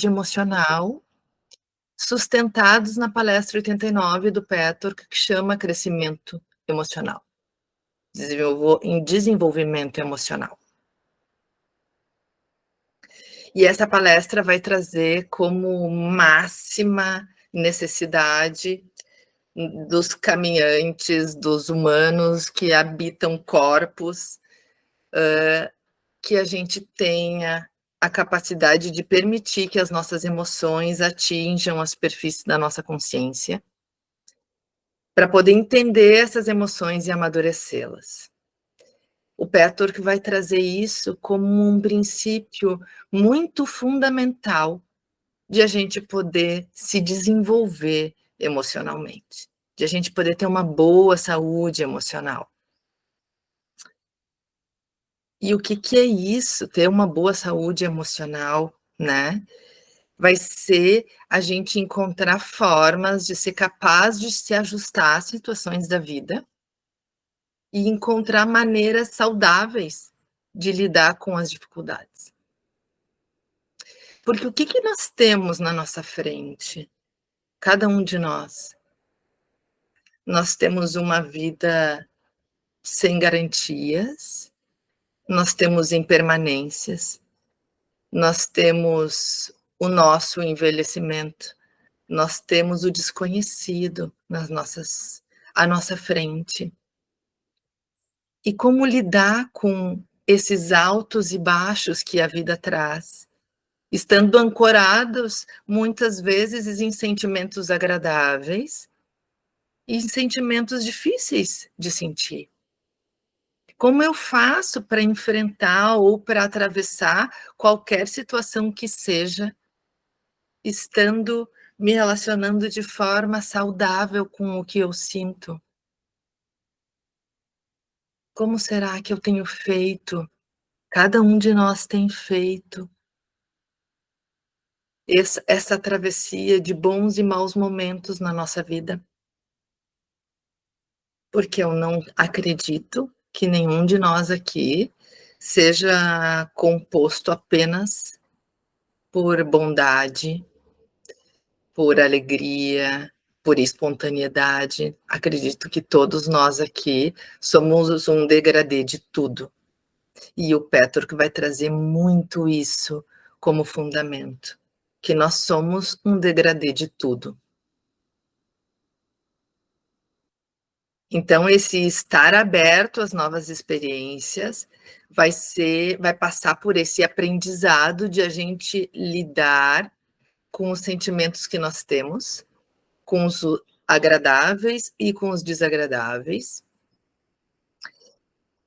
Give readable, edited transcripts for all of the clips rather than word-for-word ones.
Emocional, sustentados na palestra 89 do Petor, que chama Crescimento Emocional, desenvolvimento emocional. E essa palestra vai trazer como máxima necessidade dos caminhantes, dos humanos que habitam corpos, que a gente tenha a capacidade de permitir que as nossas emoções atinjam a superfície da nossa consciência, para poder entender essas emoções e amadurecê-las. O Petor vai trazer isso como um princípio muito fundamental de a gente poder se desenvolver emocionalmente, de a gente poder ter uma boa saúde emocional. E o que é isso, ter uma boa saúde emocional, né? Vai ser a gente encontrar formas de ser capaz de se ajustar às situações da vida e encontrar maneiras saudáveis de lidar com as dificuldades. Porque o que nós temos na nossa frente? Cada um de nós. Nós temos uma vida sem garantias, nós temos impermanências, nós temos o nosso envelhecimento, nós temos o desconhecido à nossa frente. E como lidar com esses altos e baixos que a vida traz, estando ancorados muitas vezes em sentimentos agradáveis e em sentimentos difíceis de sentir. Como eu faço para enfrentar ou para atravessar qualquer situação que seja, estando me relacionando de forma saudável com o que eu sinto? Como será que eu tenho feito? Cada um de nós tem feito essa travessia de bons e maus momentos na nossa vida. Porque eu não acredito que nenhum de nós aqui seja composto apenas por bondade, por alegria, por espontaneidade. Acredito que todos nós aqui somos um degradê de tudo. E o Petor vai trazer muito isso como fundamento, que nós somos um degradê de tudo. Então, esse estar aberto às novas experiências vai passar por esse aprendizado de a gente lidar com os sentimentos que nós temos, com os agradáveis e com os desagradáveis,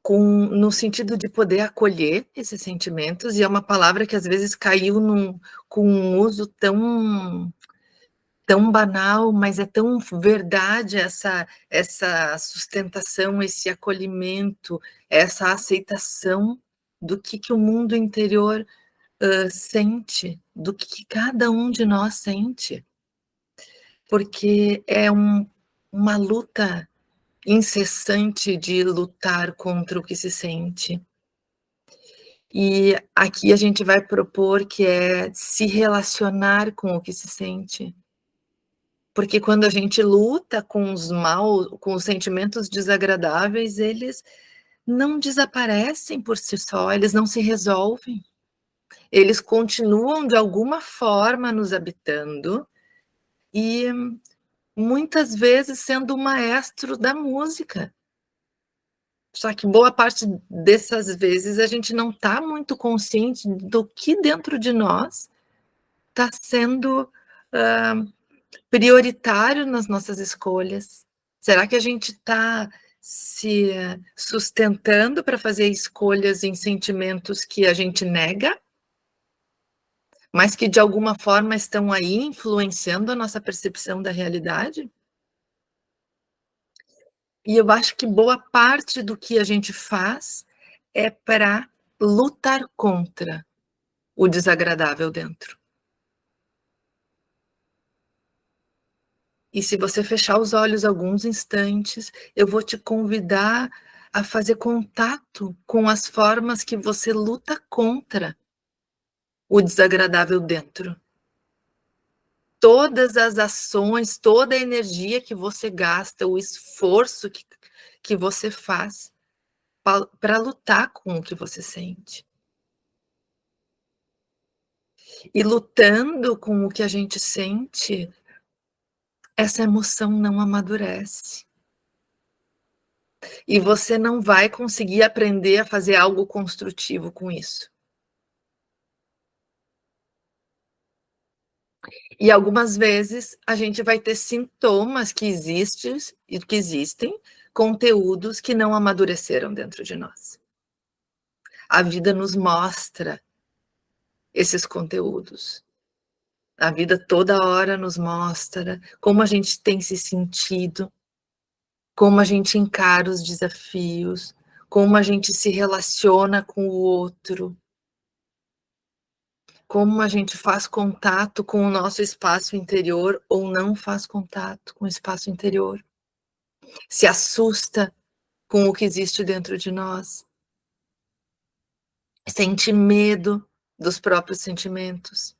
no sentido de poder acolher esses sentimentos, e é uma palavra que às vezes caiu com um uso tão banal, mas é tão verdade essa sustentação, esse acolhimento, essa aceitação do que o mundo interior sente, do que cada um de nós sente. Porque é uma luta incessante de lutar contra o que se sente. E aqui a gente vai propor que é se relacionar com o que se sente. Porque quando a gente luta com com os sentimentos desagradáveis, eles não desaparecem por si só, eles não se resolvem. Eles continuam de alguma forma nos habitando e muitas vezes sendo o maestro da música. Só que boa parte dessas vezes a gente não está muito consciente do que dentro de nós está sendo prioritário nas nossas escolhas. Será que a gente está se sustentando para fazer escolhas em sentimentos que a gente nega, mas que de alguma forma estão aí influenciando a nossa percepção da realidade? E eu acho que boa parte do que a gente faz é para lutar contra o desagradável dentro. E se você fechar os olhos alguns instantes, eu vou te convidar a fazer contato com as formas que você luta contra o desagradável dentro. Todas as ações, toda a energia que você gasta, o esforço que você faz para lutar com o que você sente. E lutando com o que a gente sente, essa emoção não amadurece. E você não vai conseguir aprender a fazer algo construtivo com isso. E algumas vezes a gente vai ter sintomas que existem, conteúdos que não amadureceram dentro de nós. A vida nos mostra esses conteúdos. A vida toda hora nos mostra como a gente tem se sentido, como a gente encara os desafios, como a gente se relaciona com o outro, como a gente faz contato com o nosso espaço interior ou não faz contato com o espaço interior, se assusta com o que existe dentro de nós, sente medo dos próprios sentimentos.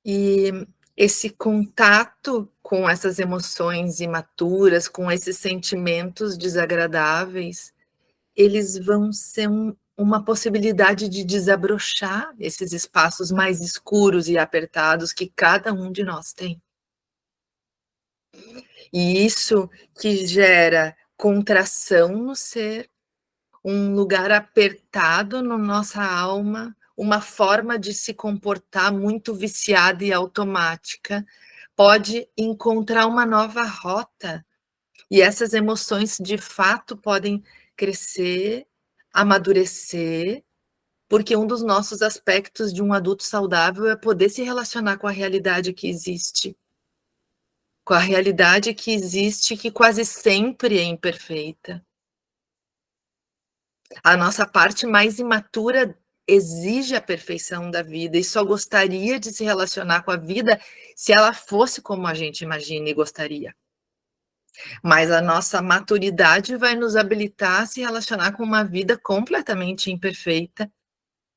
E esse contato com essas emoções imaturas, com esses sentimentos desagradáveis, eles vão ser uma possibilidade de desabrochar esses espaços mais escuros e apertados que cada um de nós tem. E isso que gera contração no ser, um lugar apertado na nossa alma, uma forma de se comportar muito viciada e automática, pode encontrar uma nova rota. E essas emoções, de fato, podem crescer, amadurecer, porque um dos nossos aspectos de um adulto saudável é poder se relacionar com a realidade que existe. Com a realidade que existe, que quase sempre é imperfeita. A nossa parte mais imatura exige a perfeição da vida e só gostaria de se relacionar com a vida se ela fosse como a gente imagina e gostaria. Mas a nossa maturidade vai nos habilitar a se relacionar com uma vida completamente imperfeita,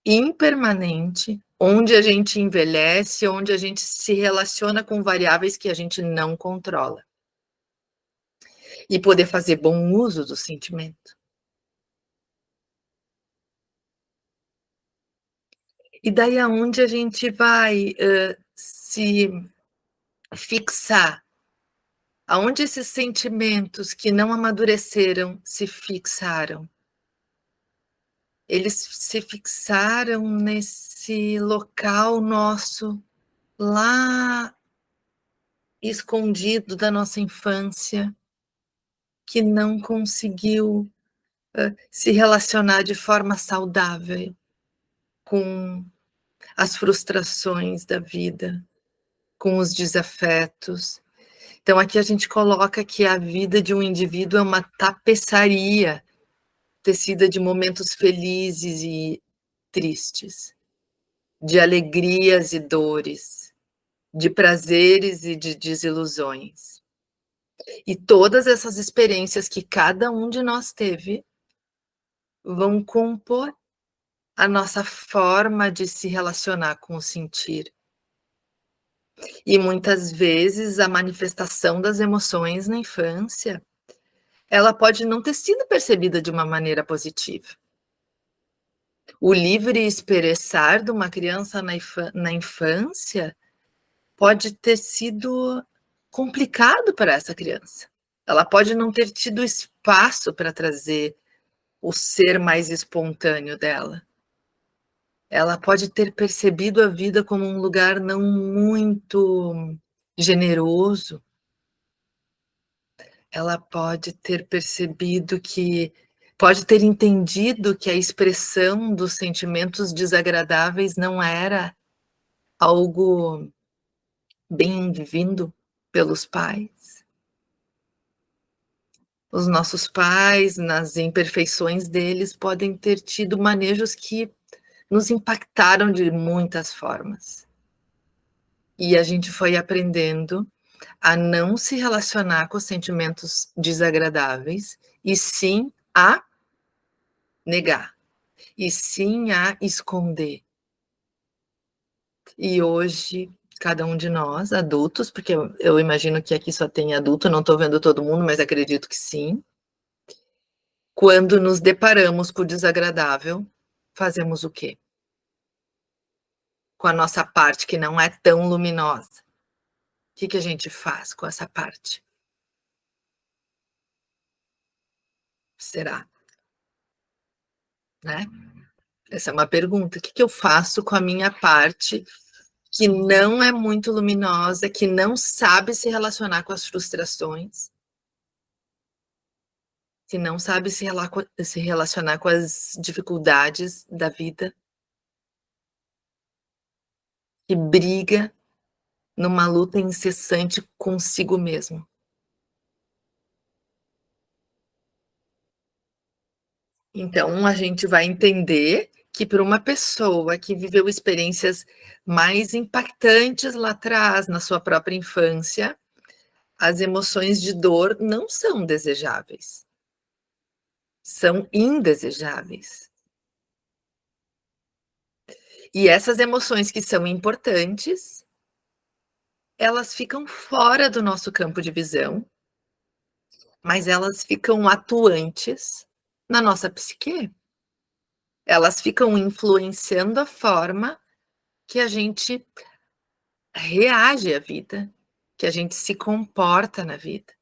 impermanente, onde a gente envelhece, onde a gente se relaciona com variáveis que a gente não controla. E poder fazer bom uso do sentimento. E daí aonde a gente vai se fixar? Aonde esses sentimentos que não amadureceram se fixaram? Eles se fixaram nesse local nosso, lá escondido da nossa infância, que não conseguiu se relacionar de forma saudável com as frustrações da vida, com os desafetos. Então, aqui a gente coloca que a vida de um indivíduo é uma tapeçaria tecida de momentos felizes e tristes, de alegrias e dores, de prazeres e de desilusões. E todas essas experiências que cada um de nós teve vão compor a nossa forma de se relacionar com o sentir. E muitas vezes a manifestação das emoções na infância, ela pode não ter sido percebida de uma maneira positiva. O livre expressar de uma criança na infância pode ter sido complicado para essa criança. Ela pode não ter tido espaço para trazer o ser mais espontâneo dela. Ela pode ter percebido a vida como um lugar não muito generoso. Ela pode ter percebido pode ter entendido que a expressão dos sentimentos desagradáveis não era algo bem-vindo pelos pais. Os nossos pais, nas imperfeições deles, podem ter tido manejos que nos impactaram de muitas formas. E a gente foi aprendendo a não se relacionar com os sentimentos desagradáveis, e sim a negar, e sim a esconder. E hoje, cada um de nós, adultos, porque eu imagino que aqui só tem adulto, não estou vendo todo mundo, mas acredito que sim. Quando nos deparamos com o desagradável, fazemos o quê? Com a nossa parte que não é tão luminosa. O que que a gente faz com essa parte? Será, né? Essa é uma pergunta. O que que eu faço com a minha parte que não é muito luminosa, que não sabe se relacionar com as frustrações, que não sabe se relacionar com as dificuldades da vida, que briga numa luta incessante consigo mesmo. Então, a gente vai entender que para uma pessoa que viveu experiências mais impactantes lá atrás, na sua própria infância, as emoções de dor não são desejáveis, são indesejáveis. E essas emoções que são importantes, elas ficam fora do nosso campo de visão, mas elas ficam atuantes na nossa psique. Elas ficam influenciando a forma que a gente reage à vida, que a gente se comporta na vida.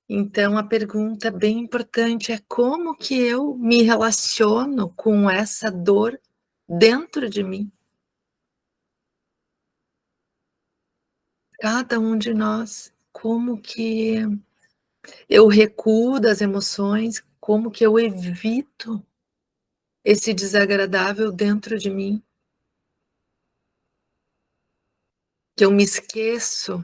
Então a pergunta bem importante é como que eu me relaciono com essa dor dentro de mim? Cada um de nós, como que eu recuo das emoções, como que eu evito esse desagradável dentro de mim, que eu me esqueço,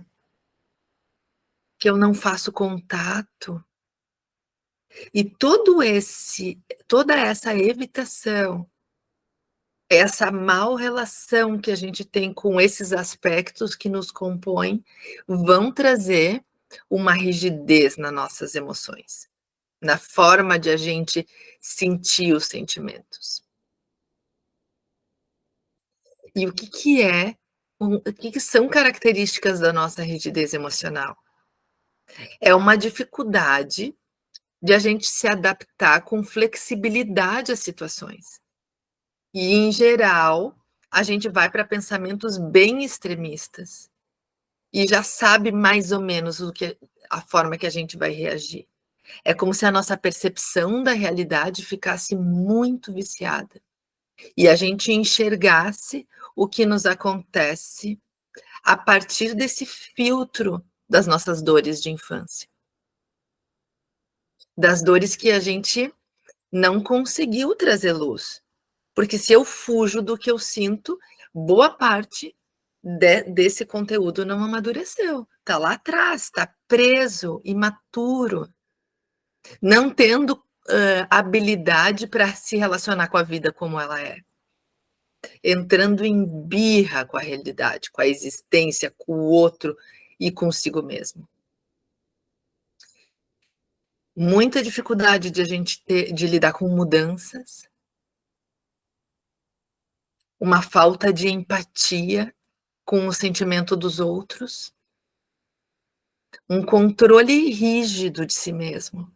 que eu não faço contato. E toda essa evitação, essa mal relação que a gente tem com esses aspectos que nos compõem, vão trazer uma rigidez nas nossas emoções, na forma de a gente sentir os sentimentos. E o que que são características da nossa rigidez emocional? É uma dificuldade de a gente se adaptar com flexibilidade às situações. E, em geral, a gente vai para pensamentos bem extremistas e já sabe mais ou menos a forma que a gente vai reagir. É como se a nossa percepção da realidade ficasse muito viciada e a gente enxergasse o que nos acontece a partir desse filtro das nossas dores de infância, das dores que a gente não conseguiu trazer luz. Porque se eu fujo do que eu sinto, boa parte desse conteúdo não amadureceu. Está lá atrás, está preso, imaturo, não tendo habilidade para se relacionar com a vida como ela é, entrando em birra com a realidade, com a existência, com o outro e consigo mesmo. Muita dificuldade de a gente ter, de lidar com mudanças, uma falta de empatia com o sentimento dos outros, um controle rígido de si mesmo.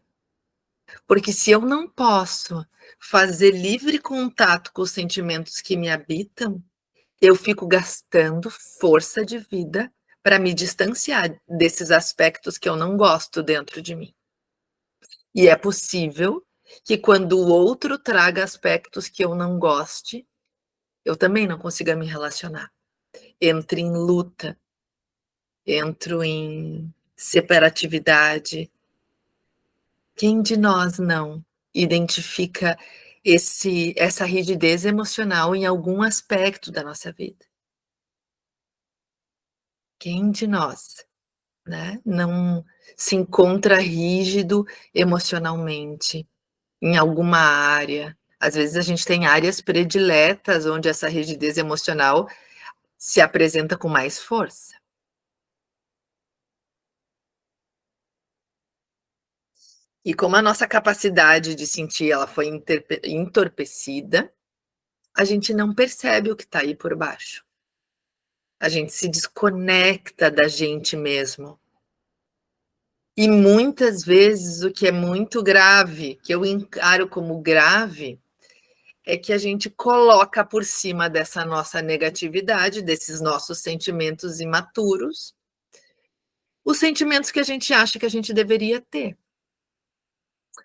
Porque se eu não posso fazer livre contato com os sentimentos que me habitam, eu fico gastando força de vida para me distanciar desses aspectos que eu não gosto dentro de mim. E é possível que quando o outro traga aspectos que eu não goste, eu também não consiga me relacionar. Entre em luta, entro em separatividade. Quem de nós não identifica essa rigidez emocional em algum aspecto da nossa vida? Quem de nós, né, não se encontra rígido emocionalmente em alguma área? Às vezes a gente tem áreas prediletas onde essa rigidez emocional se apresenta com mais força. E como a nossa capacidade de sentir ela foi entorpecida, a gente não percebe o que está aí por baixo. A gente se desconecta da gente mesmo. E muitas vezes o que é muito grave, que eu encaro como grave, é que a gente coloca por cima dessa nossa negatividade, desses nossos sentimentos imaturos, os sentimentos que a gente acha que a gente deveria ter,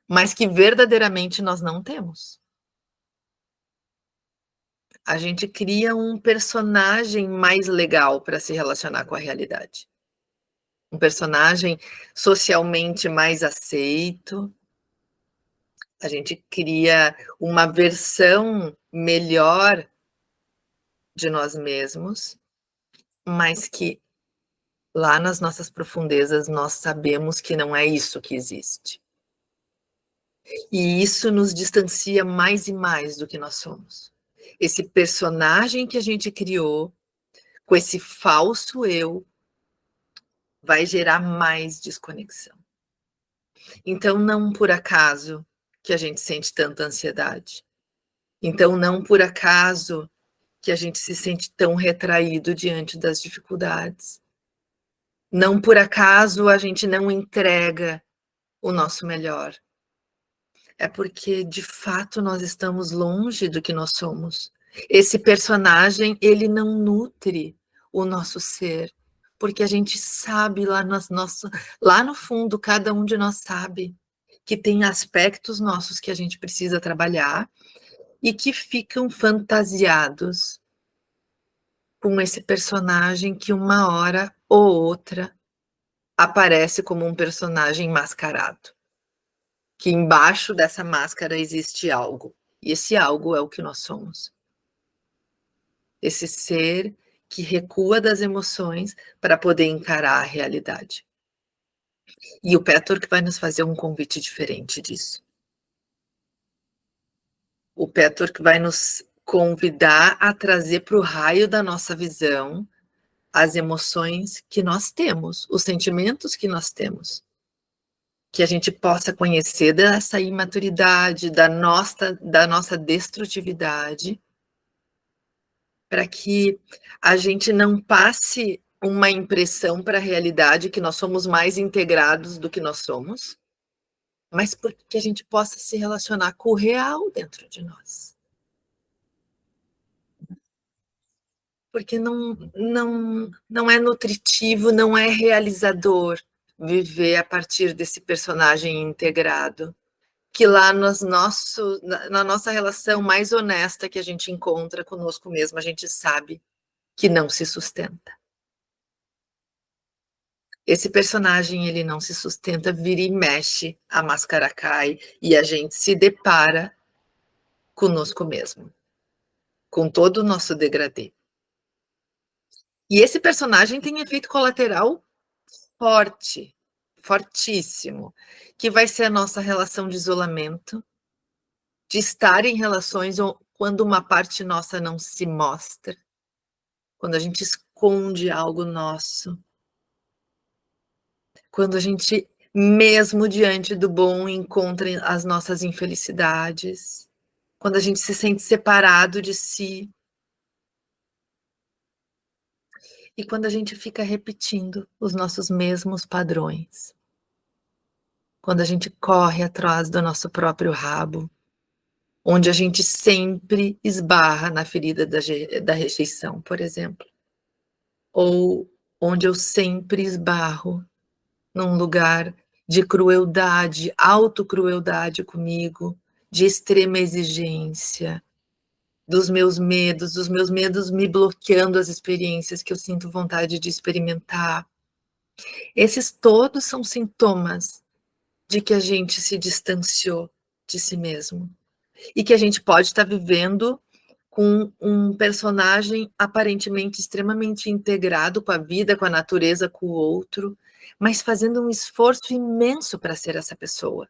mas que verdadeiramente nós não temos. A gente cria um personagem mais legal para se relacionar com a realidade. Um personagem socialmente mais aceito. A gente cria uma versão melhor de nós mesmos, mas que lá nas nossas profundezas nós sabemos que não é isso que existe. E isso nos distancia mais e mais do que nós somos. Esse personagem que a gente criou, com esse falso eu, vai gerar mais desconexão. Então, não por acaso que a gente sente tanta ansiedade. Então, não por acaso que a gente se sente tão retraído diante das dificuldades. Não por acaso a gente não entrega o nosso melhor. É porque, de fato, nós estamos longe do que nós somos. Esse personagem, ele não nutre o nosso ser, porque a gente sabe lá no fundo, cada um de nós sabe que tem aspectos nossos que a gente precisa trabalhar e que ficam fantasiados com esse personagem que uma hora ou outra aparece como um personagem mascarado. Que embaixo dessa máscara existe algo. E esse algo é o que nós somos. Esse ser que recua das emoções para poder encarar a realidade. E o Pettork vai nos fazer um convite diferente disso. O Pettork vai nos convidar a trazer para o raio da nossa visão as emoções que nós temos, os sentimentos que nós temos. Que a gente possa conhecer dessa imaturidade, da nossa destrutividade, para que a gente não passe uma impressão para a realidade que nós somos mais integrados do que nós somos, mas porque a gente possa se relacionar com o real dentro de nós. Porque não é nutritivo, não é realizador viver a partir desse personagem integrado. Que lá na nossa relação mais honesta que a gente encontra conosco mesmo, a gente sabe que não se sustenta. Esse personagem, ele não se sustenta, vira e mexe, a máscara cai e a gente se depara conosco mesmo, com todo o nosso degradê. E esse personagem tem efeito colateral forte, fortíssimo, que vai ser a nossa relação de isolamento, de estar em relações quando uma parte nossa não se mostra, quando a gente esconde algo nosso, quando a gente, mesmo diante do bom, encontra as nossas infelicidades, quando a gente se sente separado de si, e quando a gente fica repetindo os nossos mesmos padrões, quando a gente corre atrás do nosso próprio rabo, onde a gente sempre esbarra na ferida da rejeição, por exemplo, ou onde eu sempre esbarro num lugar de crueldade, autocrueldade comigo, de extrema exigência, dos meus medos me bloqueando as experiências que eu sinto vontade de experimentar. Esses todos são sintomas de que a gente se distanciou de si mesmo e que a gente pode estar vivendo com um personagem aparentemente extremamente integrado com a vida, com a natureza, com o outro, mas fazendo um esforço imenso para ser essa pessoa.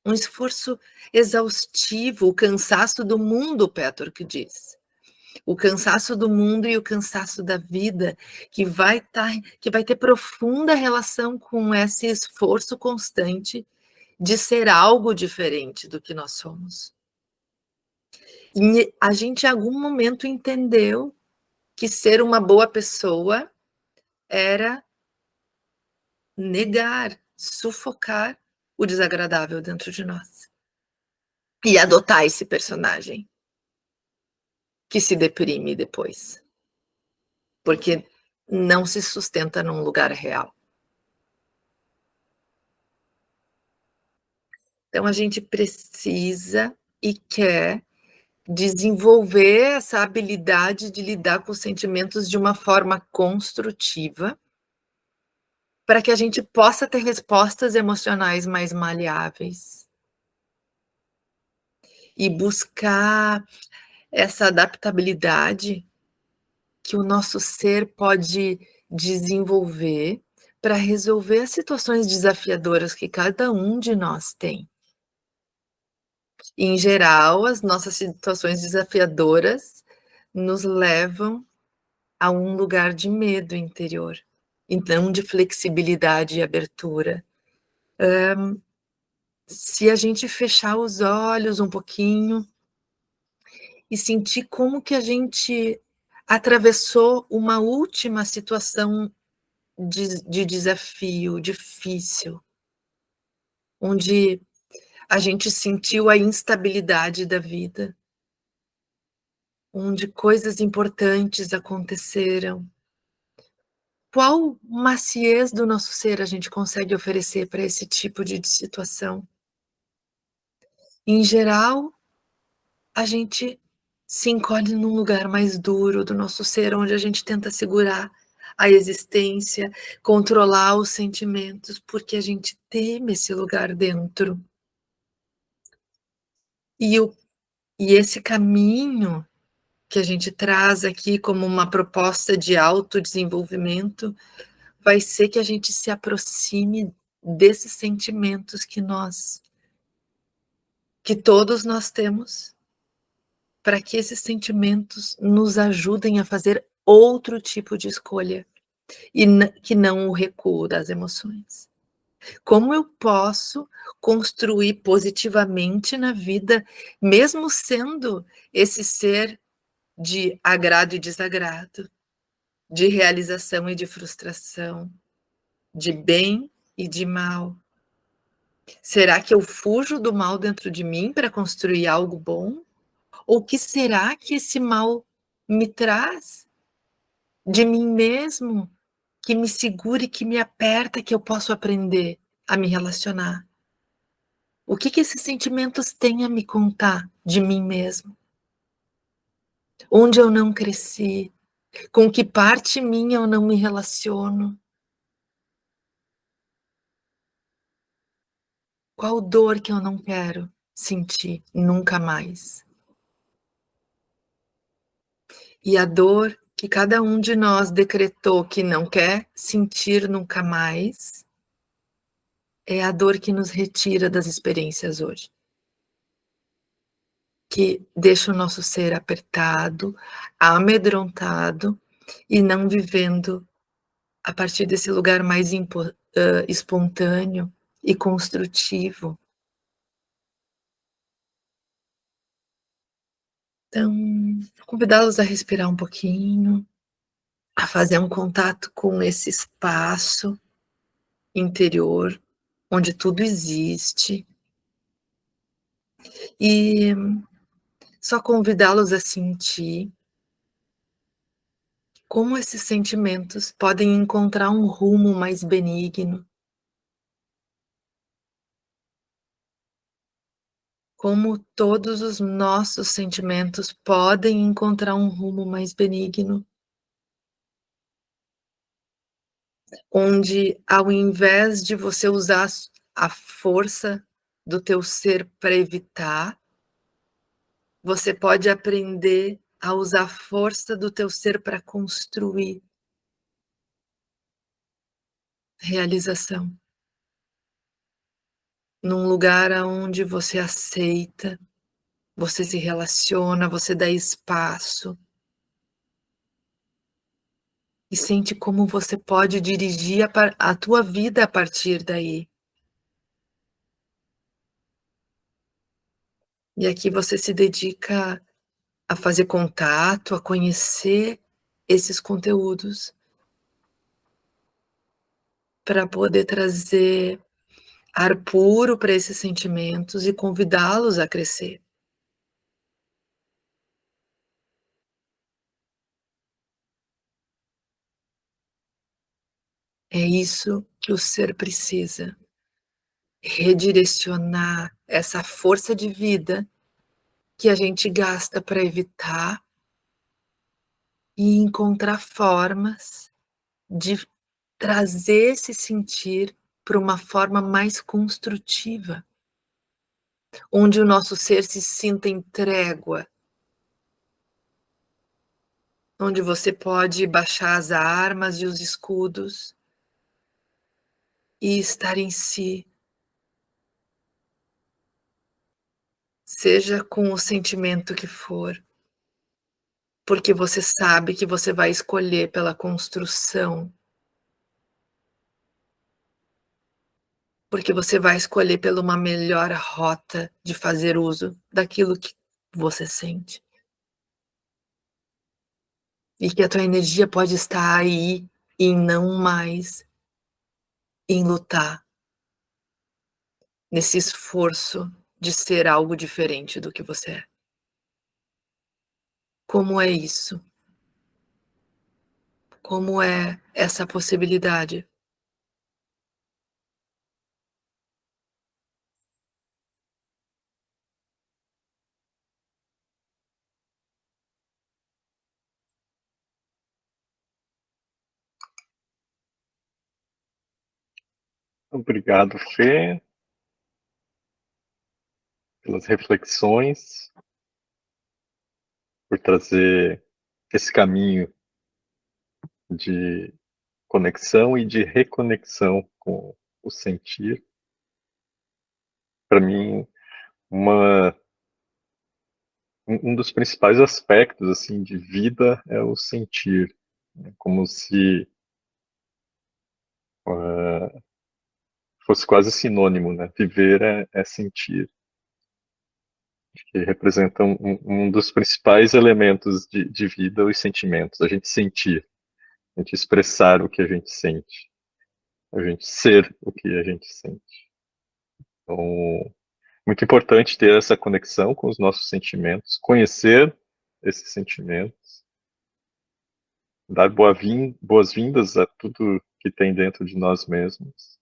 Um esforço exaustivo, o cansaço do mundo, Pettork diz. O cansaço do mundo e o cansaço da vida, que vai ter profunda relação com esse esforço constante de ser algo diferente do que nós somos. E a gente em algum momento entendeu que ser uma boa pessoa era negar, sufocar o desagradável dentro de nós. E adotar esse personagem que se deprime depois, porque não se sustenta num lugar real. Então a gente precisa e quer desenvolver essa habilidade de lidar com os sentimentos de uma forma construtiva, para que a gente possa ter respostas emocionais mais maleáveis e buscar essa adaptabilidade que o nosso ser pode desenvolver para resolver as situações desafiadoras que cada um de nós tem. Em geral, as nossas situações desafiadoras nos levam a um lugar de medo interior, então de flexibilidade e abertura. Se a gente fechar os olhos um pouquinho e sentir como que a gente atravessou uma última situação de desafio difícil, onde a gente sentiu a instabilidade da vida, onde coisas importantes aconteceram. Qual maciez do nosso ser a gente consegue oferecer para esse tipo de situação? Em geral, a gente se encolhe num lugar mais duro do nosso ser, onde a gente tenta segurar a existência, controlar os sentimentos, porque a gente teme esse lugar dentro. E, e esse caminho que a gente traz aqui como uma proposta de autodesenvolvimento vai ser que a gente se aproxime desses sentimentos que todos nós temos, para que esses sentimentos nos ajudem a fazer outro tipo de escolha, e que não o recuo das emoções. Como eu posso construir positivamente na vida, mesmo sendo esse ser de agrado e desagrado, de realização e de frustração, de bem e de mal? Será que eu fujo do mal dentro de mim para construir algo bom? Ou o que será que esse mal me traz de mim mesmo, que me segure, que me aperta, que eu posso aprender a me relacionar? O que esses sentimentos têm a me contar de mim mesmo? Onde eu não cresci? Com que parte minha eu não me relaciono? Qual dor que eu não quero sentir nunca mais? E a dor que cada um de nós decretou que não quer sentir nunca mais, é a dor que nos retira das experiências hoje. Que deixa o nosso ser apertado, amedrontado e não vivendo a partir desse lugar mais espontâneo e construtivo. Então, convidá-los a respirar um pouquinho, a fazer um contato com esse espaço interior, onde tudo existe, e só convidá-los a sentir como esses sentimentos podem encontrar um rumo mais benigno, como todos os nossos sentimentos podem encontrar um rumo mais benigno, onde ao invés de você usar a força do teu ser para evitar, você pode aprender a usar a força do teu ser para construir realização, num lugar aonde você aceita, você se relaciona, você dá espaço, e sente como você pode dirigir a tua vida a partir daí. E aqui você se dedica a fazer contato, a conhecer esses conteúdos, para poder trazer ar puro para esses sentimentos e convidá-los a crescer. É isso que o ser precisa, redirecionar essa força de vida que a gente gasta para evitar e encontrar formas de trazer esse sentir para uma forma mais construtiva, onde o nosso ser se sinta em trégua, onde você pode baixar as armas e os escudos e estar em si, seja com o sentimento que for, porque você sabe que você vai escolher pela construção, porque você vai escolher pela uma melhor rota de fazer uso daquilo que você sente. E que a tua energia pode estar aí e não mais em lutar, nesse esforço de ser algo diferente do que você é. Como é isso? Como é essa possibilidade? Obrigado, Fê, pelas reflexões, por trazer esse caminho de conexão e de reconexão com o sentir. Para mim, uma, um dos principais aspectos assim de vida é o sentir, né? Como se fosse quase sinônimo, né? Viver é sentir, que representa um dos principais elementos de vida, os sentimentos, a gente sentir, a gente expressar o que a gente sente, a gente ser o que a gente sente. Então, muito importante ter essa conexão com os nossos sentimentos, conhecer esses sentimentos, dar boas-vindas a tudo que tem dentro de nós mesmos.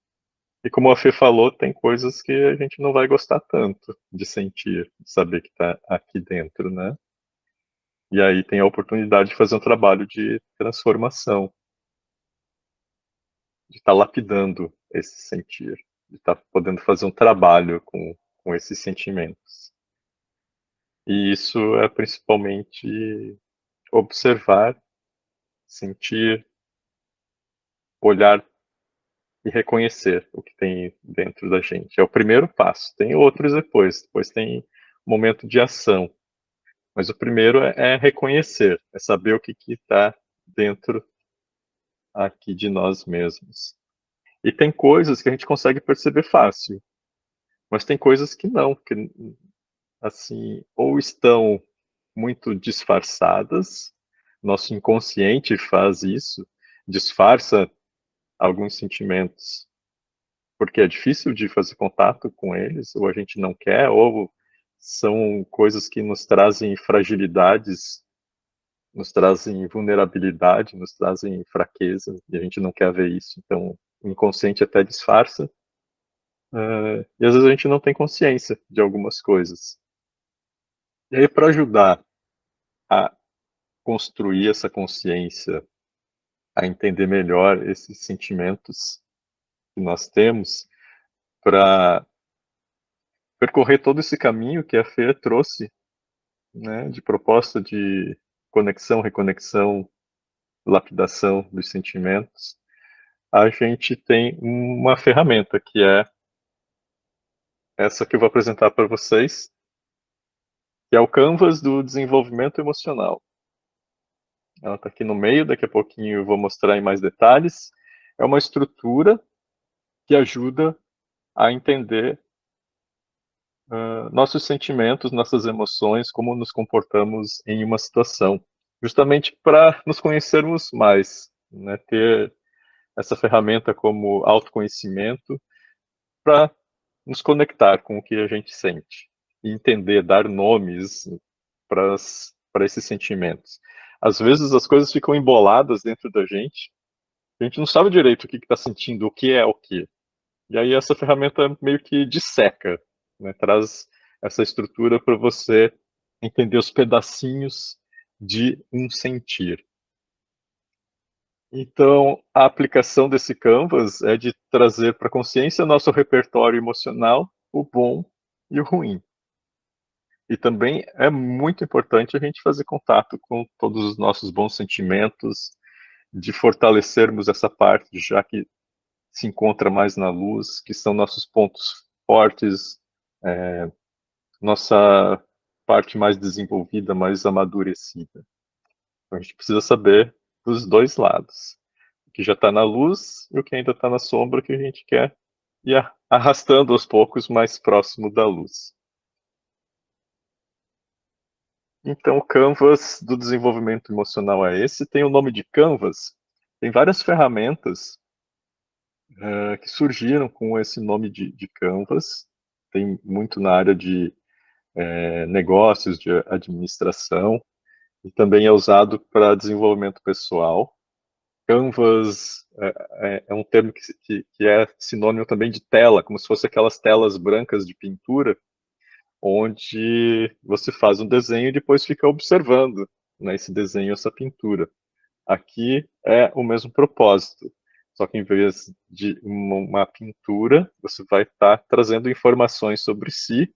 E como a Fê falou, tem coisas que a gente não vai gostar tanto de sentir, de saber que está aqui dentro, né? E aí tem a oportunidade de fazer um trabalho de transformação, de estar lapidando esse sentir, de estar podendo fazer um trabalho com esses sentimentos. E isso é principalmente observar, sentir, olhar e reconhecer o que tem dentro da gente. É o primeiro passo. Tem outros depois. Depois tem o momento de ação. Mas o primeiro é reconhecer, é saber o que está dentro aqui de nós mesmos. E tem coisas que a gente consegue perceber fácil, mas tem coisas que não, que assim, ou estão muito disfarçadas, nosso inconsciente faz isso, disfarça alguns sentimentos, porque é difícil de fazer contato com eles, ou a gente não quer, ou são coisas que nos trazem fragilidades, nos trazem vulnerabilidade, nos trazem fraqueza, e a gente não quer ver isso. Então, o inconsciente até disfarça, e às vezes a gente não tem consciência de algumas coisas. E aí, para ajudar a construir essa consciência, a entender melhor esses sentimentos que nós temos, para percorrer todo esse caminho que a Fê trouxe, né, de proposta de conexão, reconexão, lapidação dos sentimentos, a gente tem uma ferramenta que é essa que eu vou apresentar para vocês, que é o Canvas do desenvolvimento emocional. ela está aqui no meio, daqui a pouquinho eu vou mostrar em mais detalhes. É uma estrutura que ajuda a entender nossos sentimentos, nossas emoções, como nos comportamos em uma situação, justamente para nos conhecermos mais, né? Ter essa ferramenta como autoconhecimento para nos conectar com o que a gente sente e entender, dar nomes para esses sentimentos. Às vezes as coisas ficam emboladas dentro da gente, a gente não sabe direito o que está sentindo, o que é o que. E aí essa ferramenta meio que disseca, né? Traz essa estrutura para você entender os pedacinhos de um sentir. Então, a aplicação desse Canvas é de trazer para a consciência nosso repertório emocional, o bom e o ruim. E também é muito importante a gente fazer contato com todos os nossos bons sentimentos, de fortalecermos essa parte, já que se encontra mais na luz, que são nossos pontos fortes, nossa parte mais desenvolvida, mais amadurecida. Então, a gente precisa saber dos dois lados. O que já está na luz e o que ainda está na sombra, que a gente quer ir arrastando aos poucos mais próximo da luz. Então, o Canvas do desenvolvimento emocional é esse. Tem o nome de Canvas. Tem várias ferramentas que surgiram com esse nome de Canvas. Tem muito na área de negócios, de administração, e também é usado para desenvolvimento pessoal. Canvas é um termo que é sinônimo também de tela, como se fosse aquelas telas brancas de pintura, onde você faz um desenho e depois fica observando, né, esse desenho, essa pintura. Aqui é o mesmo propósito, só que em vez de uma pintura, você vai estar trazendo informações sobre si,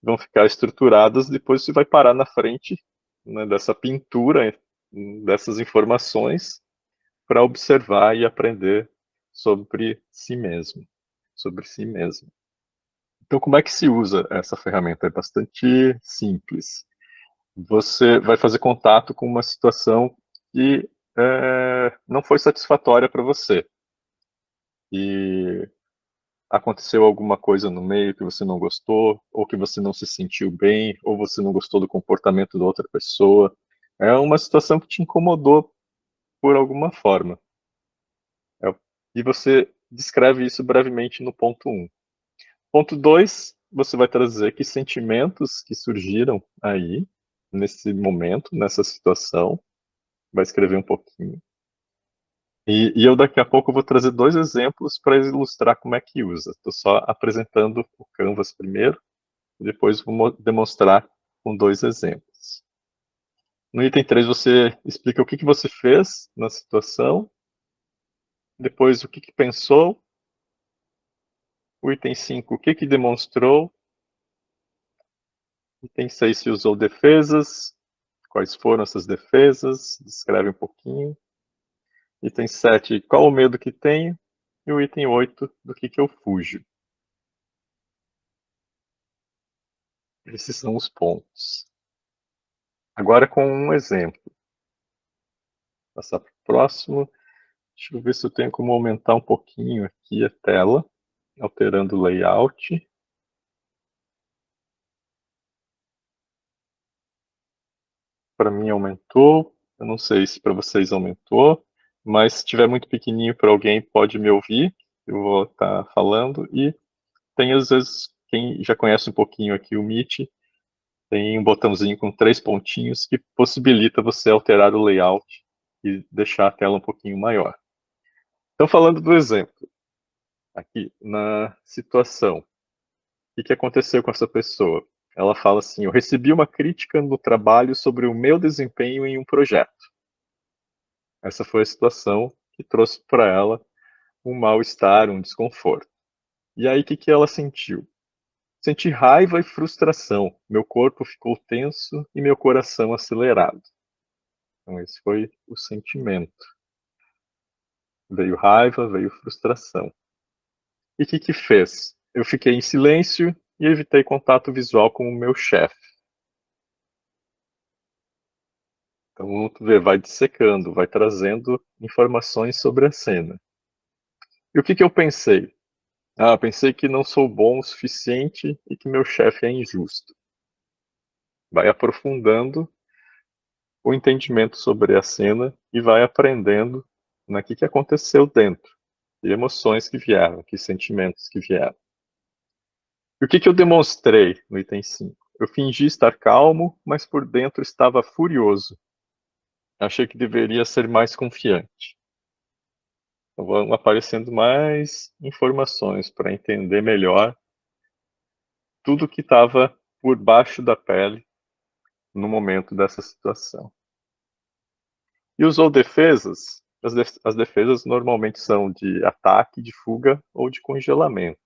vão ficar estruturadas, depois você vai parar na frente, né, dessa pintura, dessas informações, para observar e aprender sobre si mesmo, sobre si mesmo. Então, como é que se usa essa ferramenta? É bastante simples. Você vai fazer contato com uma situação que não foi satisfatória para você. E aconteceu alguma coisa no meio que você não gostou, ou que você não se sentiu bem, ou você não gostou do comportamento da outra pessoa. É uma situação que te incomodou por alguma forma. E você descreve isso brevemente no ponto 1. Ponto 2, você vai trazer que sentimentos que surgiram aí, nesse momento, nessa situação, vai escrever um pouquinho. E eu daqui a pouco vou trazer 2 exemplos para ilustrar como é que usa. Estou só apresentando o Canvas primeiro, e depois vou demonstrar com 2 exemplos. No item 3, você explica o que você fez na situação, depois o que pensou, o item 5, o que demonstrou, item 6, se usou defesas, quais foram essas defesas, descreve um pouquinho. Item 7, qual o medo que tenho? E o item 8, do que eu fujo. Esses são os pontos. Agora com um exemplo. Passar para o próximo. Deixa eu ver se eu tenho como aumentar um pouquinho aqui a tela, alterando o layout. Para mim aumentou, eu não sei se para vocês aumentou, mas se estiver muito pequenininho para alguém pode me ouvir, eu vou estar falando. E tem às vezes, quem já conhece um pouquinho aqui o Meet, tem um botãozinho com 3 pontinhos que possibilita você alterar o layout e deixar a tela um pouquinho maior. Então, falando do exemplo, aqui na situação, o que aconteceu com essa pessoa? Ela fala assim: eu recebi uma crítica no trabalho sobre o meu desempenho em um projeto. Essa foi a situação que trouxe para ela um mal-estar, um desconforto. E aí, o que ela sentiu? Senti raiva e frustração. Meu corpo ficou tenso e meu coração acelerado. Então, esse foi o sentimento. Veio raiva, veio frustração. E o que fez? Eu fiquei em silêncio e evitei contato visual com o meu chefe. Então, tu vê, vai dissecando, vai trazendo informações sobre a cena. E o que eu pensei? Pensei que não sou bom o suficiente e que meu chefe é injusto. Vai aprofundando o entendimento sobre a cena e vai aprendendo que aconteceu dentro, que emoções que vieram, que sentimentos que vieram. E o que eu demonstrei no item 5? Eu fingi estar calmo, mas por dentro estava furioso. Achei que deveria ser mais confiante. Então, vão aparecendo mais informações para entender melhor tudo que estava por baixo da pele no momento dessa situação. E usou defesas. As defesas normalmente são de ataque, de fuga ou de congelamento.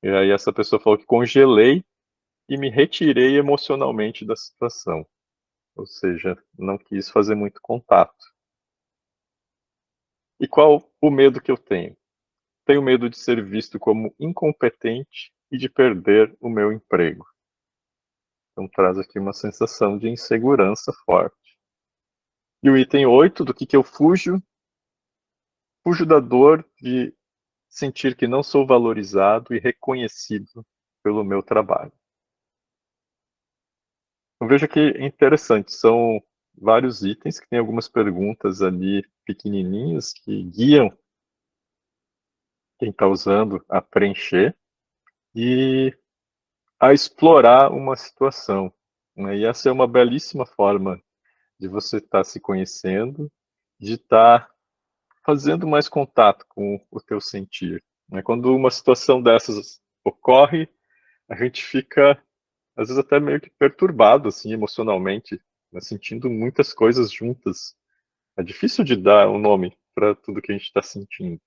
E aí essa pessoa falou que congelei e me retirei emocionalmente da situação. Ou seja, não quis fazer muito contato. E qual o medo que eu tenho? Tenho medo de ser visto como incompetente e de perder o meu emprego. Então traz aqui uma sensação de insegurança forte. E o item 8, do que eu fujo? Fujo da dor de sentir que não sou valorizado e reconhecido pelo meu trabalho. Então veja que interessante, são vários itens que tem algumas perguntas ali pequenininhas que guiam quem está usando a preencher e a explorar uma situação. Né? E essa é uma belíssima forma de você estar se conhecendo, de estar fazendo mais contato com o teu sentir. Né? Quando uma situação dessas ocorre, a gente fica, às vezes, até meio que perturbado, assim, emocionalmente, né? Sentindo muitas coisas juntas. É difícil de dar um nome para tudo que a gente está sentindo.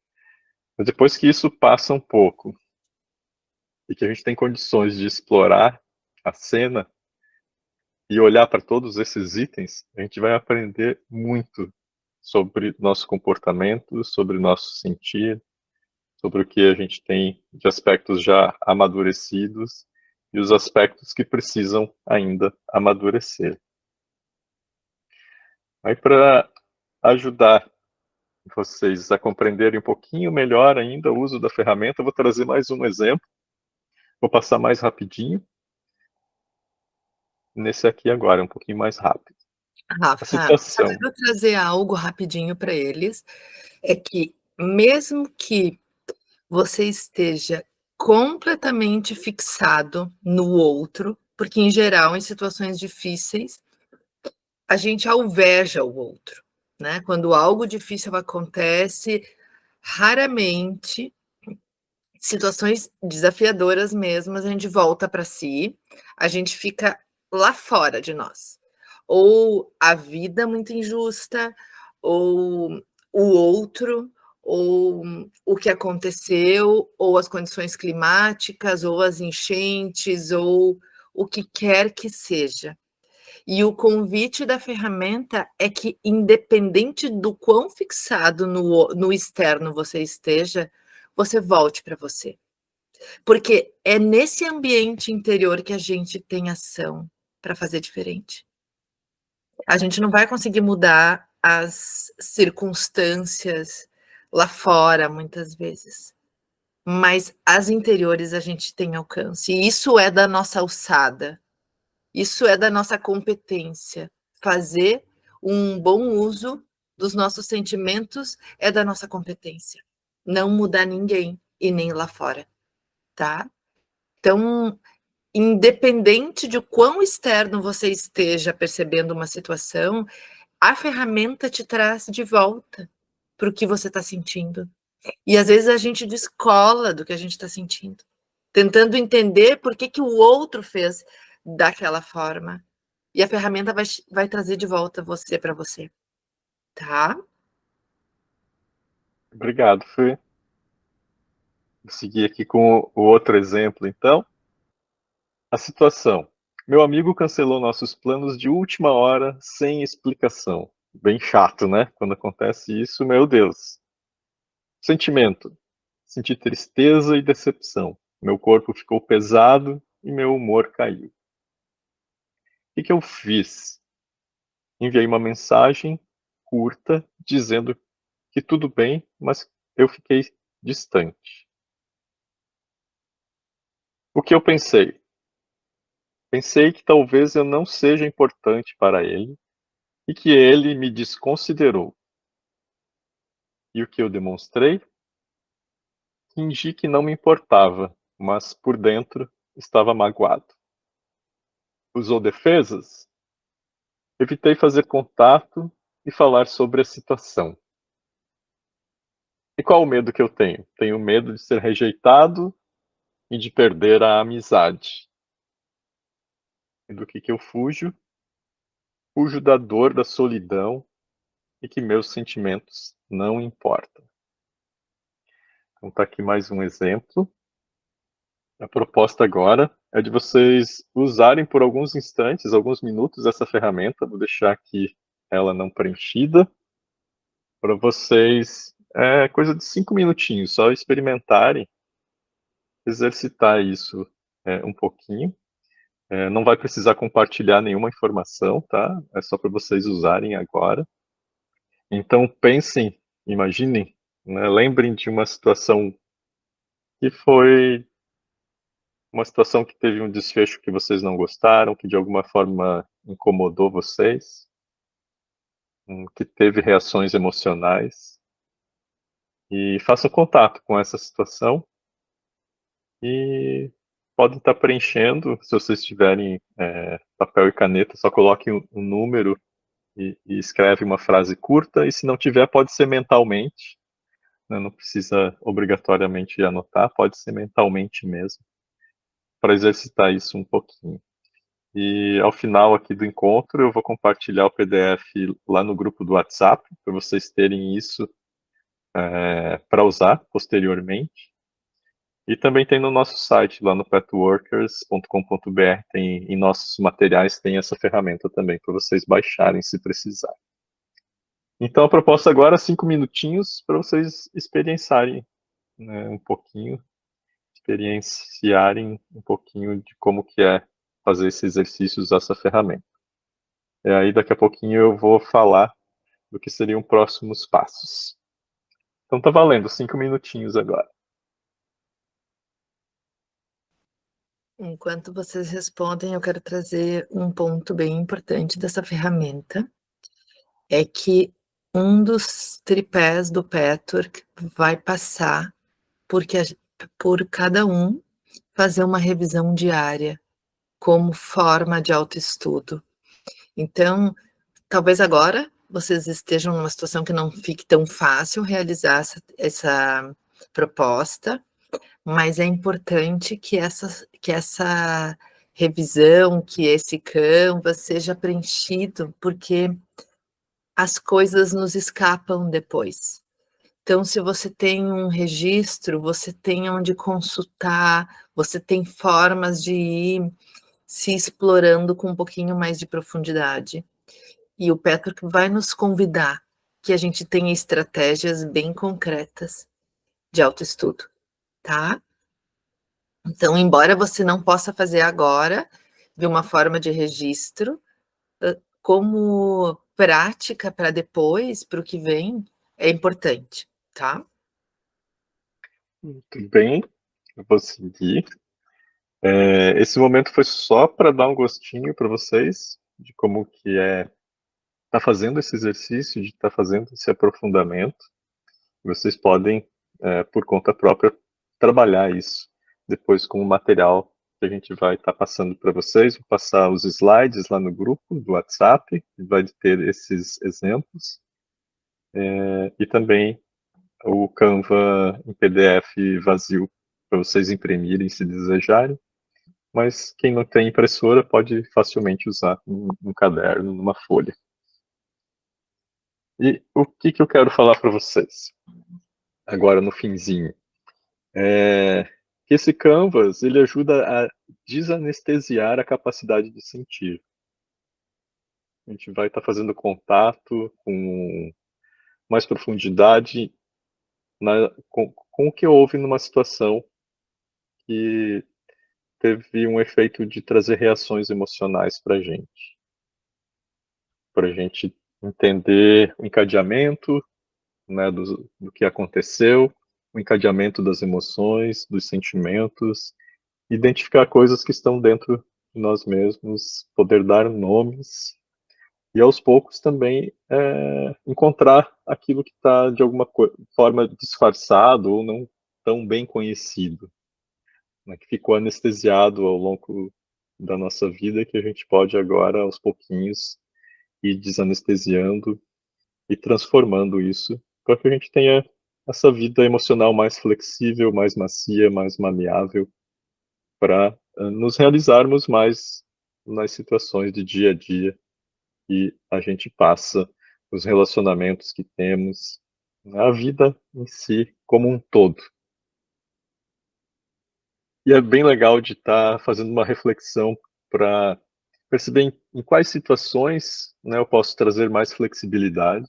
Mas depois que isso passa um pouco e que a gente tem condições de explorar a cena e olhar para todos esses itens, a gente vai aprender muito sobre nosso comportamento, sobre nosso sentir, sobre o que a gente tem de aspectos já amadurecidos e os aspectos que precisam ainda amadurecer. Aí, para ajudar vocês a compreenderem um pouquinho melhor ainda o uso da ferramenta, eu vou trazer mais um exemplo. Vou passar mais rapidinho. Nesse aqui agora, um pouquinho mais rápido. A Rafa, só situação. quero trazer algo rapidinho para eles, é que mesmo que você esteja completamente fixado no outro, porque em geral, em situações difíceis, a gente alveja o outro, né? Quando algo difícil acontece, raramente, situações desafiadoras mesmo, a gente volta para si, a gente fica lá fora de nós. Ou a vida muito injusta, ou o outro, ou o que aconteceu, ou as condições climáticas, ou as enchentes, ou o que quer que seja. E o convite da ferramenta é que, independente do quão fixado no externo você esteja, você volte para você. Porque é nesse ambiente interior que a gente tem ação para fazer diferente. A gente não vai conseguir mudar as circunstâncias lá fora, muitas vezes. Mas as interiores a gente tem alcance. E isso é da nossa alçada. Isso é da nossa competência. Fazer um bom uso dos nossos sentimentos é da nossa competência. Não mudar ninguém e nem lá fora, tá? Então, independente de quão externo você esteja percebendo uma situação, a ferramenta te traz de volta para o que você está sentindo. E às vezes a gente descola do que a gente está sentindo, tentando entender por que o outro fez daquela forma. E a ferramenta vai trazer de volta você para você, tá? Obrigado, Fê. Vou seguir aqui com o outro exemplo, então. A situação. Meu amigo cancelou nossos planos de última hora sem explicação. Bem chato, né? Quando acontece isso, meu Deus. Sentimento. Senti tristeza e decepção. Meu corpo ficou pesado e meu humor caiu. O que eu fiz? enviei uma mensagem curta dizendo que tudo bem, mas eu fiquei distante. O que eu pensei? Pensei que talvez eu não seja importante para ele e que ele me desconsiderou. E o que eu demonstrei? Fingi que não me importava, mas por dentro estava magoado. Usou defesas? Evitei fazer contato e falar sobre a situação. E qual o medo que eu tenho? Tenho medo de ser rejeitado e de perder a amizade. E do que eu fujo? Fujo da dor, da solidão e que meus sentimentos não importam. Então está aqui mais um exemplo. A proposta agora é de vocês usarem por alguns instantes, alguns minutos essa ferramenta. Vou deixar aqui ela não preenchida para vocês. É coisa de 5 minutinhos, só experimentarem, exercitar isso um pouquinho. Não vai precisar compartilhar nenhuma informação, tá? É só para vocês usarem agora. Então pensem, imaginem, né? Lembrem de uma situação que foi uma situação que teve um desfecho que vocês não gostaram, que de alguma forma incomodou vocês, que teve reações emocionais. E façam contato com essa situação e podem estar preenchendo, se vocês tiverem papel e caneta, só coloquem um número e escreve uma frase curta, e se não tiver, pode ser mentalmente, né? Não precisa obrigatoriamente anotar, pode ser mentalmente mesmo, para exercitar isso um pouquinho. E ao final aqui do encontro, eu vou compartilhar o PDF lá no grupo do WhatsApp, para vocês terem isso para usar posteriormente. E também tem no nosso site, lá no petworkers.com.br, em nossos materiais tem essa ferramenta também, para vocês baixarem se precisar. Então a proposta agora é 5 minutinhos para vocês experienciarem, né, um pouquinho, experienciarem um pouquinho de como que é fazer esse exercício, usar essa ferramenta. E aí daqui a pouquinho eu vou falar do que seriam próximos passos. Então tá valendo, 5 minutinhos agora. Enquanto vocês respondem, eu quero trazer um ponto bem importante dessa ferramenta, é que um dos tripés do Patchwork vai passar por cada um fazer uma revisão diária como forma de autoestudo. Então, talvez agora vocês estejam numa situação que não fique tão fácil realizar essa proposta, mas é importante que essa revisão, que esse canvas seja preenchido, porque as coisas nos escapam depois. Então, se você tem um registro, você tem onde consultar, você tem formas de ir se explorando com um pouquinho mais de profundidade. E o Petroc vai nos convidar que a gente tenha estratégias bem concretas de autoestudo, tá? Então, embora você não possa fazer agora, de uma forma de registro, como prática para depois, para o que vem, é importante, tá? Muito bem, eu vou seguir. Esse momento foi só para dar um gostinho para vocês de como que é estar fazendo esse exercício, de estar fazendo esse aprofundamento. Vocês podem, por conta própria, trabalhar isso depois com o material que a gente vai estar passando para vocês. Vou passar os slides lá no grupo do WhatsApp, que vai ter esses exemplos, e também o Canva em PDF vazio para vocês imprimirem se desejarem. Mas quem não tem impressora pode facilmente usar um caderno, numa folha. E o que eu quero falar para vocês agora no finzinho? Que esse Canvas ele ajuda a desanestesiar a capacidade de sentir. A gente vai estar fazendo contato com mais profundidade com o que houve numa situação que teve um efeito de trazer reações emocionais para a gente. para a gente entender o encadeamento, né, do que aconteceu, o encadeamento das emoções, dos sentimentos, identificar coisas que estão dentro de nós mesmos, poder dar nomes e aos poucos também encontrar aquilo que está de alguma forma disfarçado ou não tão bem conhecido, né, que ficou anestesiado ao longo da nossa vida, que a gente pode agora aos pouquinhos ir desanestesiando e transformando isso para que a gente tenha essa vida emocional mais flexível, mais macia, mais maleável, para nos realizarmos mais nas situações de dia a dia que a gente passa, os relacionamentos que temos, a vida em si como um todo. E é bem legal de estar fazendo uma reflexão para perceber em quais situações, né, eu posso trazer mais flexibilidade.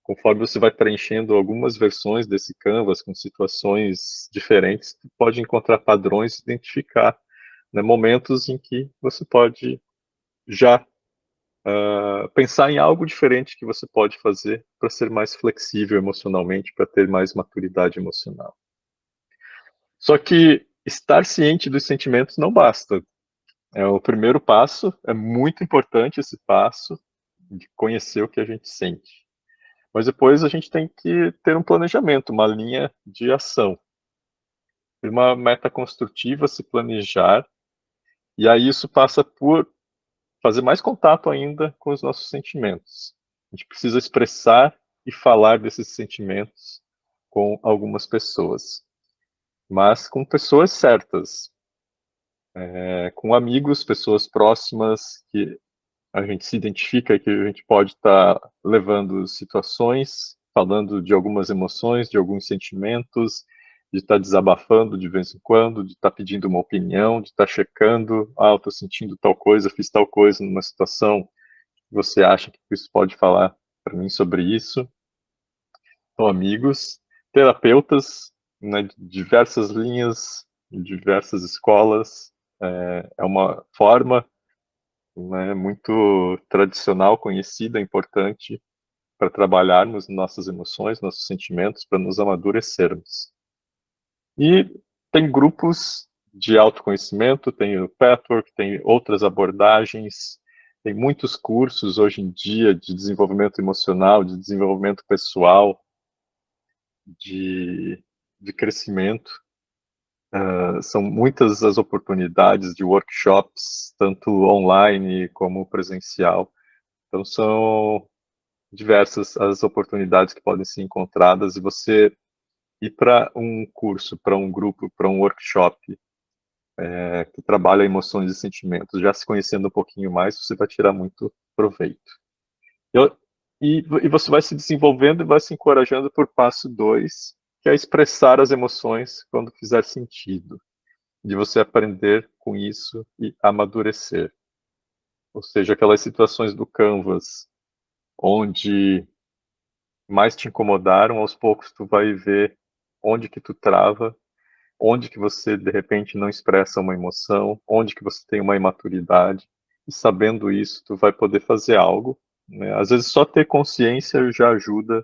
Conforme você vai preenchendo algumas versões desse canvas com situações diferentes, você pode encontrar padrões, identificar, né, momentos em que você pode já pensar em algo diferente que você pode fazer para ser mais flexível emocionalmente, para ter mais maturidade emocional. Só que estar ciente dos sentimentos não basta. É o primeiro passo, é muito importante esse passo de conhecer o que a gente sente. Mas depois a gente tem que ter um planejamento, uma linha de ação, uma meta construtiva, se planejar, e aí isso passa por fazer mais contato ainda com os nossos sentimentos. A gente precisa expressar e falar desses sentimentos com algumas pessoas, mas com pessoas certas, com amigos, pessoas próximas que a gente se identifica, que a gente pode estar levando situações, falando de algumas emoções, de alguns sentimentos, de estar desabafando de vez em quando, de estar pedindo uma opinião, de estar checando, eu estou sentindo tal coisa, fiz tal coisa numa situação, você acha que isso pode falar para mim sobre isso? São amigos, terapeutas, né, de diversas linhas, de diversas escolas, é uma forma, né, muito tradicional, conhecida, importante para trabalharmos nossas emoções, nossos sentimentos, para nos amadurecermos. E tem grupos de autoconhecimento, tem o Pathwork, tem outras abordagens, tem muitos cursos hoje em dia de desenvolvimento emocional, de desenvolvimento pessoal, de crescimento. São muitas as oportunidades de workshops, tanto online como presencial. Então, são diversas as oportunidades que podem ser encontradas e você ir para um curso, para um grupo, para um workshop que trabalha emoções e sentimentos, já se conhecendo um pouquinho mais, você vai tirar muito proveito. Eu, e você vai se desenvolvendo e vai se encorajando por passo 2, que é expressar as emoções quando fizer sentido, de você aprender com isso e amadurecer. Ou seja, aquelas situações do Canvas, onde mais te incomodaram, aos poucos tu vai ver onde que tu trava, onde que você de repente não expressa uma emoção, onde que você tem uma imaturidade, e sabendo isso tu vai poder fazer algo, né? Às vezes só ter consciência já ajuda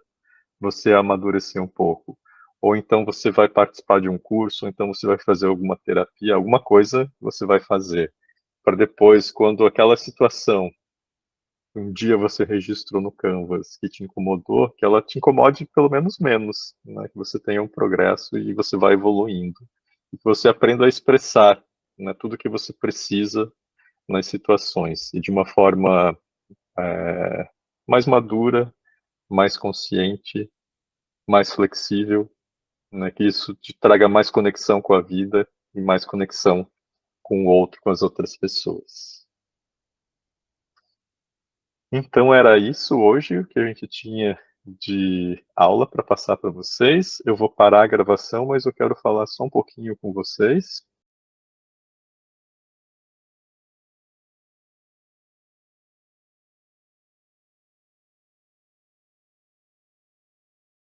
você a amadurecer um pouco. Ou então você vai participar de um curso, ou então você vai fazer alguma terapia, alguma coisa você vai fazer, para depois, quando aquela situação um dia você registrou no Canvas que te incomodou, que ela te incomode pelo menos menos, né? Que você tenha um progresso e você vai evoluindo. E que você aprenda a expressar, né, tudo que você precisa nas situações, e de uma forma mais madura, mais consciente, mais flexível, né, que isso te traga mais conexão com a vida e mais conexão com o outro, com as outras pessoas. Então era isso hoje o que a gente tinha de aula para passar para vocês. Eu vou parar a gravação, mas eu quero falar só um pouquinho com vocês.